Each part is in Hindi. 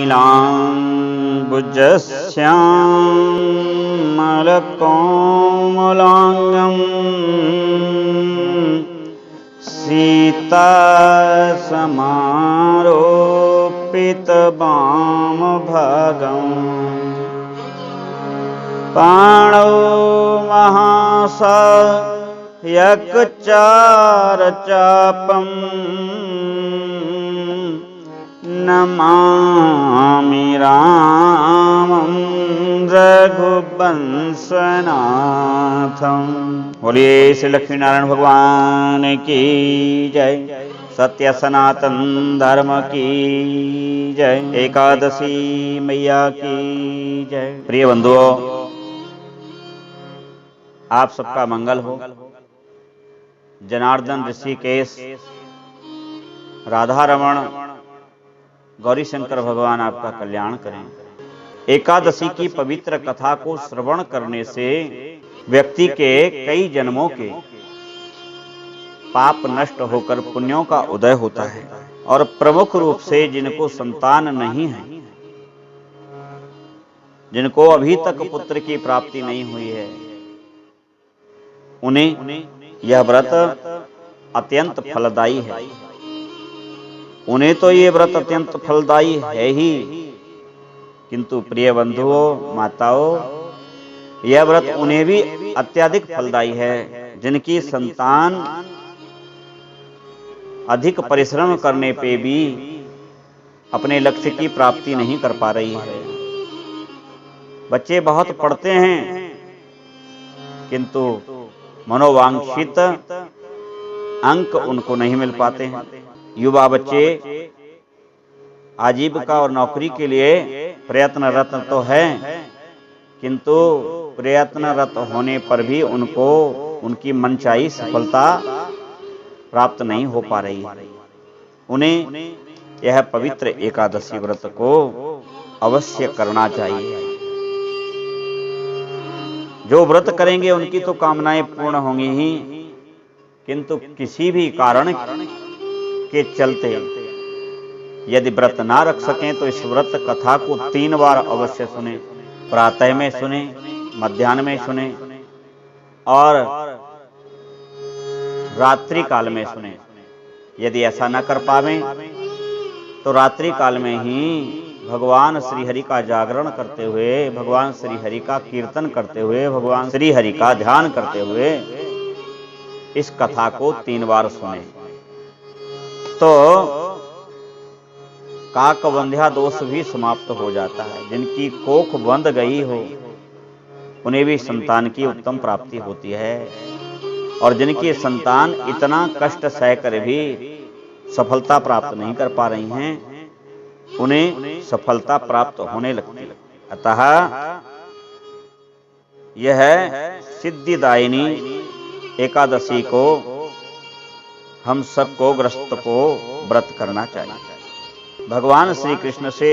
नीलाम्बुजश्यामलकोमलाङ्गं सीतासमारोपितवामभागम् पाणौ महासायकचारचापं नमामि रामं रघुवंशनाथं। बोलिए श्री लक्ष्मी नारायण भगवान की जय। सत्य सनातन धर्म की जय। एकादशी मैया की जय। प्रिय बंधुओं, आप सबका मंगल हो। जनार्दन, ऋषिकेश, राधा रमण, गौरी शंकर भगवान आपका कल्याण करें। एकादशी की पवित्र कथा को श्रवण करने से व्यक्ति के कई जन्मों के पाप नष्ट होकर पुण्यों का उदय होता है। और प्रमुख रूप से जिनको संतान नहीं है, जिनको अभी तक पुत्र की प्राप्ति नहीं हुई है, उन्हें यह व्रत अत्यंत फलदायी है। उन्हें तो ये व्रत अत्यंत फलदायी है ही, किंतु प्रिय बंधुओं, माताओं, यह व्रत उन्हें भी अत्यधिक फलदायी है जिनकी संतान अधिक परिश्रम करने पे भी अपने लक्ष्य की प्राप्ति नहीं कर पा रही है। बच्चे बहुत पढ़ते हैं किंतु मनोवांछित अंक उनको नहीं मिल पाते हैं। युवा बच्चे आजीविका और नौकरी के लिए प्रयत्नरत तो हैं, किंतु प्रयत्नरत होने पर भी उनको उनकी मनचाही सफलता प्राप्त नहीं हो पा रही है। उन्हें यह पवित्र एकादशी व्रत को अवश्य करना चाहिए। जो व्रत करेंगे उनकी तो कामनाएं पूर्ण होंगी ही, किंतु किसी भी कारण के चलते यदि व्रत ना रख सकें तो इस व्रत कथा को 3 बार अवश्य सुने। प्रातः में सुने, मध्याह्न में सुने और रात्रि काल में सुने। यदि ऐसा न कर पावें तो रात्रि काल में ही भगवान श्री हरि का जागरण करते हुए, भगवान श्री हरि का कीर्तन करते हुए, भगवान श्री हरि का ध्यान करते हुए इस कथा को 3 बार सुने तो काकवंध्या दोष भी समाप्त हो जाता है। जिनकी कोख बंद गई हो उन्हें भी संतान की उत्तम प्राप्ति होती है, और जिनकी संतान इतना कष्ट सहकर भी सफलता प्राप्त नहीं कर पा रही हैं, उन्हें सफलता प्राप्त होने लगती है। अतः यह सिद्धिदायिनी एकादशी को हम सबको ग्रस्त को व्रत करना चाहिए। भगवान श्री कृष्ण से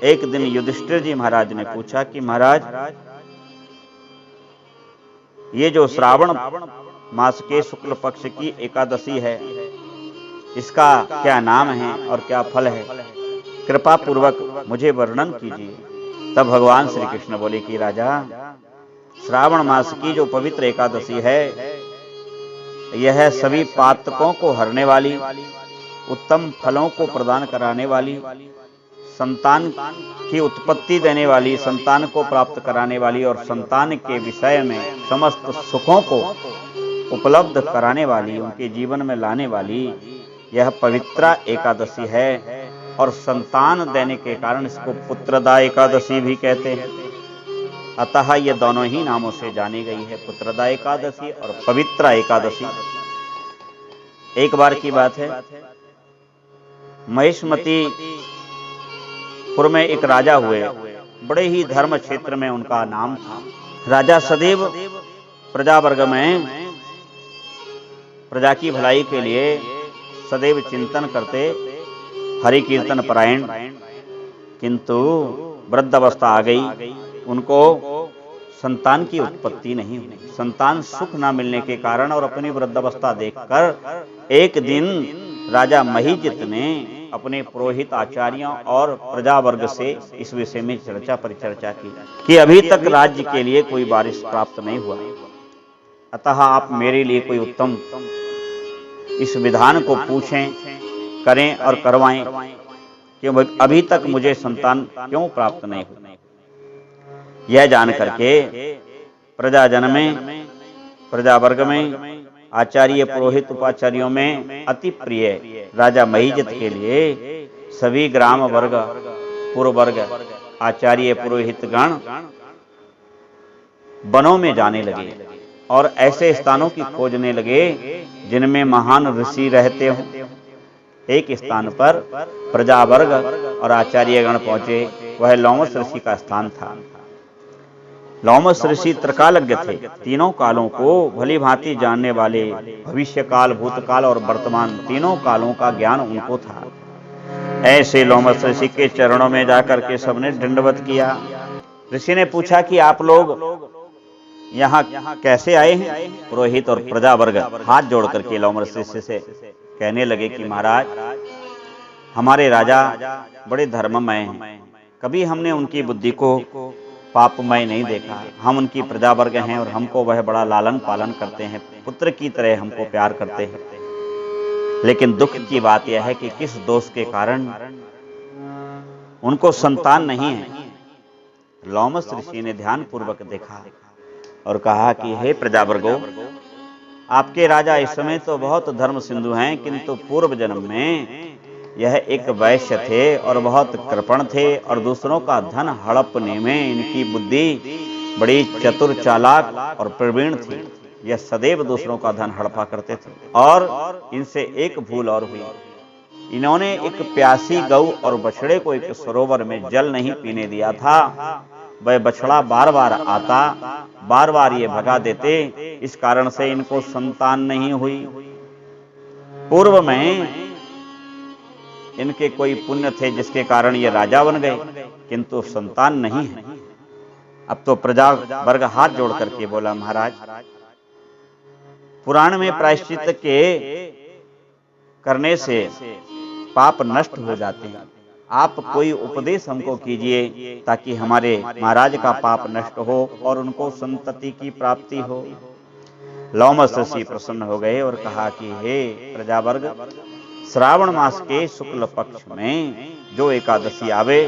एक दिन युधिष्ठिर जी महाराज ने पूछा कि महाराज, ये जो श्रावण मास के शुक्ल पक्ष की एकादशी है, इसका क्या नाम है और क्या फल है? कृपा पूर्वक मुझे वर्णन कीजिए। तब भगवान श्री कृष्ण बोले कि राजा, श्रावण मास की जो पवित्र एकादशी है, यह सभी पातकों को हरने वाली, उत्तम फलों को प्रदान कराने वाली, संतान की उत्पत्ति देने वाली, संतान को प्राप्त कराने वाली और संतान के विषय में समस्त सुखों को उपलब्ध कराने वाली, उनके जीवन में लाने वाली यह पवित्र एकादशी है। और संतान देने के कारण इसको पुत्रदा एकादशी भी कहते हैं। अतः ये दोनों ही नामों से जानी गई है, पुत्रदा एकादशी और पवित्र एकादशी। एक बार की बात है, महिष्मतीपुर में एक राजा हुए, बड़े ही धर्म क्षेत्र में उनका नाम था। राजा सदैव प्रजावर्ग में प्रजा की भलाई के लिए सदैव चिंतन करते, हरि कीर्तन परायण, किंतु वृद्धावस्था आ गई, उनको संतान की उत्पत्ति नहीं हुई। संतान सुख न मिलने के कारण और अपनी वृद्धावस्था देखकर एक दिन राजा महिजित ने अपने पुरोहित आचार्यों और प्रजा वर्ग से इस विषय में चर्चा परिचर्चा की कि अभी तक राज्य के लिए कोई बारिश प्राप्त नहीं हुआ, अतः आप मेरे लिए कोई उत्तम इस विधान को पूछें, करें और करवाएं कि अभी तक मुझे संतान क्यों प्राप्त नहीं हुई। यह जान करके प्रजाजन में, प्रजा वर्ग में, आचार्य पुरोहित उपाचार्यों में अति प्रिय राजा महिजित के लिए सभी ग्राम वर्ग, पुर वर्ग, आचार्य पुरोहित गण वनों में जाने लगे और ऐसे स्थानों की खोजने लगे जिनमें महान ऋषि रहते हों। एक स्थान पर प्रजा वर्ग और आचार्य गण पहुंचे, वह लोमस ऋषि का स्थान था। लोमस ऋषि त्रिकालज्ञ थे, तीनों कालों को भली भांति जानने वाले, भविष्य काल, भूतकाल और वर्तमान तीनों कालों का ज्ञान उनको था। ऐसे लोमस ऋषि के चरणों में जाकर के सबने दंडवत किया। ऋषि ने पूछा कि आप लोग यहाँ कैसे आए हैं? पुरोहित और प्रजा वर्ग हाथ जोड़ करके लोमस ऋषि से कहने लगे कि महाराज, हमारे राजा बड़े धर्ममय हैं, कभी हमने उनकी बुद्धि को पापमय नहीं देखा। हम उनकी प्रजा वर्ग हैं और हमको वह बड़ा लालन पालन करते हैं, पुत्र की तरह हमको प्यार करते हैं। लेकिन दुख की बात यह है कि किस दोष के कारण उनको संतान नहीं है। लोमस ऋषि ने ध्यान पूर्वक देखा और कहा कि हे प्रजा वर्गो, आपके राजा इस समय तो बहुत धर्म सिंधु हैं, किंतु पूर्व जन्म में यह एक वैश्य थे और बहुत कृपण थे और दूसरों का धन हड़पने में इनकी बुद्धि बड़ी चतुर, चालाक और प्रवीण थी। यह सदैव दूसरों का धन हड़पा करते थे और इनसे एक भूल और हुई, इन्होंने एक प्यासी गौ और बछड़े को एक सरोवर में जल नहीं पीने दिया था। वह बछड़ा बार बार आता, बार बार ये भगा देते, इस कारण से इनको संतान नहीं हुई। पूर्व में इनके कोई पुण्य थे जिसके कारण ये राजा बन गए, किंतु संतान नहीं है। अब तो प्रजा वर्ग हाथ जोड़ करके बोला, महाराज, पुराण में प्रायश्चित के करने से पाप नष्ट हो जाते हैं। आप कोई उपदेश हमको कीजिए ताकि हमारे महाराज का पाप नष्ट हो और उनको संतति की प्राप्ति हो। लोमस ऋषि प्रसन्न हो गए और कहा कि हे प्रजावर्ग, श्रावण मास के शुक्ल पक्ष में जो एकादशी आवे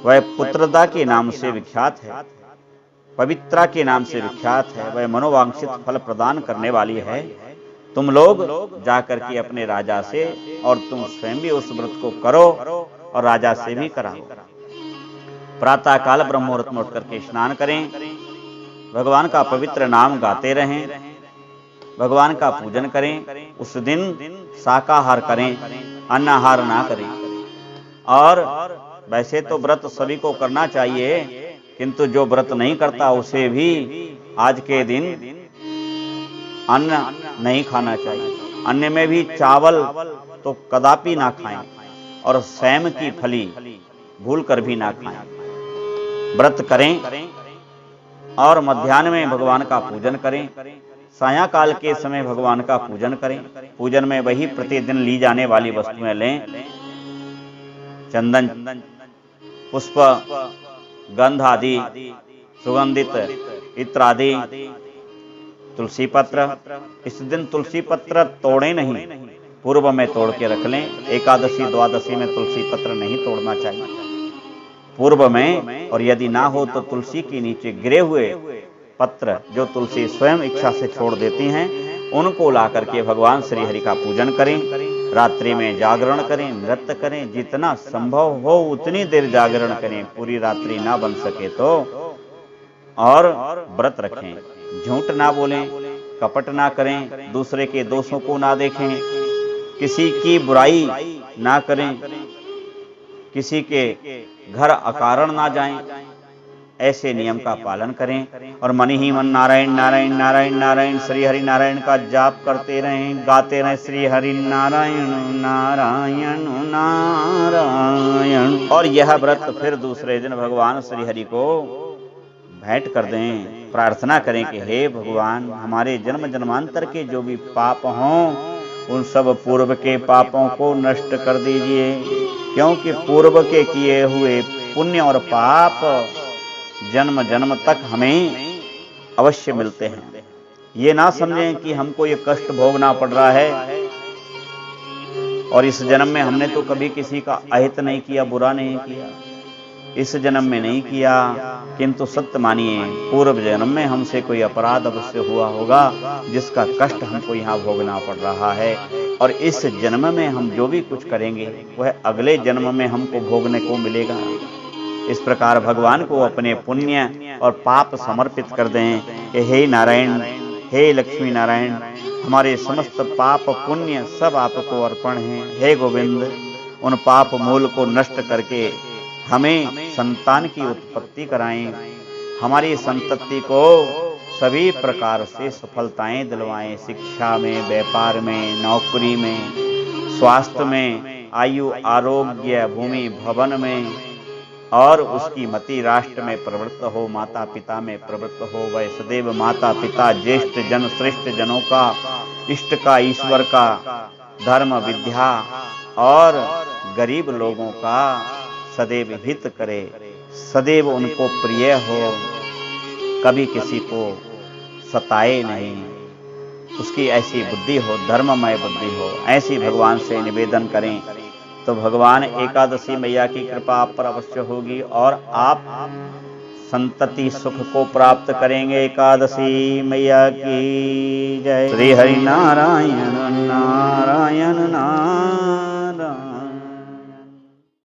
वह पुत्रदा के नाम से विख्यात है, पवित्रा के नाम से विख्यात है, वह मनोवांछित फल प्रदान करने वाली है। तुम लोग जाकर के अपने राजा से और तुम स्वयं भी उस व्रत को करो और राजा से भी कराओ। प्रातः काल ब्रह्म मुहूर्त में उठ करके स्नान करें, भगवान का पवित्र नाम गाते रहें, भगवान का पूजन करें। उस दिन शाकाहार करें, अन्नाहार ना करें। और वैसे तो व्रत सभी को करना चाहिए, किंतु जो व्रत नहीं करता उसे भी आज के दिन अन्न नहीं खाना चाहिए। अन्न में भी चावल तो कदापि ना खाएं और सैम की फली भूल कर भी ना खाएं। व्रत करें और मध्याह्न में भगवान का पूजन करें, सायंकाल के समय भगवान का पूजन करें। पूजन में वही प्रतिदिन ली जाने वाली वस्तुएं लें, चंदन, पुष्प, गंध आदि, सुगंधित इत्र आदि, तुलसी पत्र। इस दिन तुलसी पत्र तोड़े नहीं, पूर्व में तोड़ के रख लें। एकादशी द्वादशी में तुलसी पत्र नहीं तोड़ना चाहिए, पूर्व में। और यदि ना हो तो तुलसी के नीचे गिरे हुए पत्र जो तुलसी स्वयं इच्छा से छोड़ देती हैं, उनको ला करके भगवान श्री हरि का पूजन करें। रात्रि में जागरण करें, नृत्य करें, जितना संभव हो उतनी देर जागरण करें। पूरी रात्रि ना बन सके तो और व्रत रखें। झूठ ना बोलें, कपट ना करें, दूसरे के दोषों को ना देखें, किसी की बुराई ना करें, किसी के घर अकारण ना जाएं। ऐसे नियम का पालन करें और मन ही मन नारायण नारायण नारायण नारायण श्री हरि नारायण का जाप करते रहें, गाते रहें, श्री हरि नारायण नारायण नारायण। और यह व्रत फिर दूसरे दिन भगवान श्री हरि को भेंट कर प्रार्थना करें कि हे भगवान, हमारे जन्म जन्मांतर के जो भी पाप हों उन सब पूर्व के पापों को नष्ट कर दीजिए, क्योंकि पूर्व के किए हुए पुण्य और पाप जन्म जन्म तक हमें अवश्य मिलते हैं। ये ना समझें कि हमको ये कष्ट भोगना पड़ रहा है और इस जन्म में हमने तो कभी किसी का अहित नहीं किया, बुरा नहीं किया, इस जन्म में नहीं किया, किंतु सत्य मानिए पूर्व जन्म में हमसे कोई अपराध अवश्य हुआ होगा जिसका कष्ट हमको यहाँ भोगना पड़ रहा है, और इस जन्म में हम जो भी कुछ करेंगे वह अगले जन्म में हमको भोगने को मिलेगा। इस प्रकार भगवान को अपने पुण्य और पाप समर्पित कर दें कि हे नारायण, हे लक्ष्मी नारायण, हमारे समस्त पाप पुण्य सब आपको अर्पण हैं। हे गोविंद, उन पाप मूल को नष्ट करके हमें संतान की उत्पत्ति कराएं, हमारी संतति को सभी प्रकार से सफलताएं दिलवाएं, शिक्षा में, व्यापार में, नौकरी में, स्वास्थ्य में, आयु आरोग्य, भूमि भवन में, और उसकी मति राष्ट्र में प्रवृत्त हो, माता पिता में प्रवृत्त हो। वह सदैव माता पिता, ज्येष्ठ जन, श्रेष्ठ जनों का, इष्ट का, ईश्वर का, धर्म विद्या और गरीब लोगों का सदैव हित करे, सदैव उनको प्रिय हो, कभी किसी को सताए नहीं, उसकी ऐसी बुद्धि हो, धर्ममय बुद्धि हो। ऐसी भगवान से निवेदन करें तो भगवान एकादशी मैया की कृपा आप पर अवश्य होगी और आप संतति सुख को प्राप्त करेंगे। एकादशी मैया की जय। श्री हरि नारायण नारायण नारायण।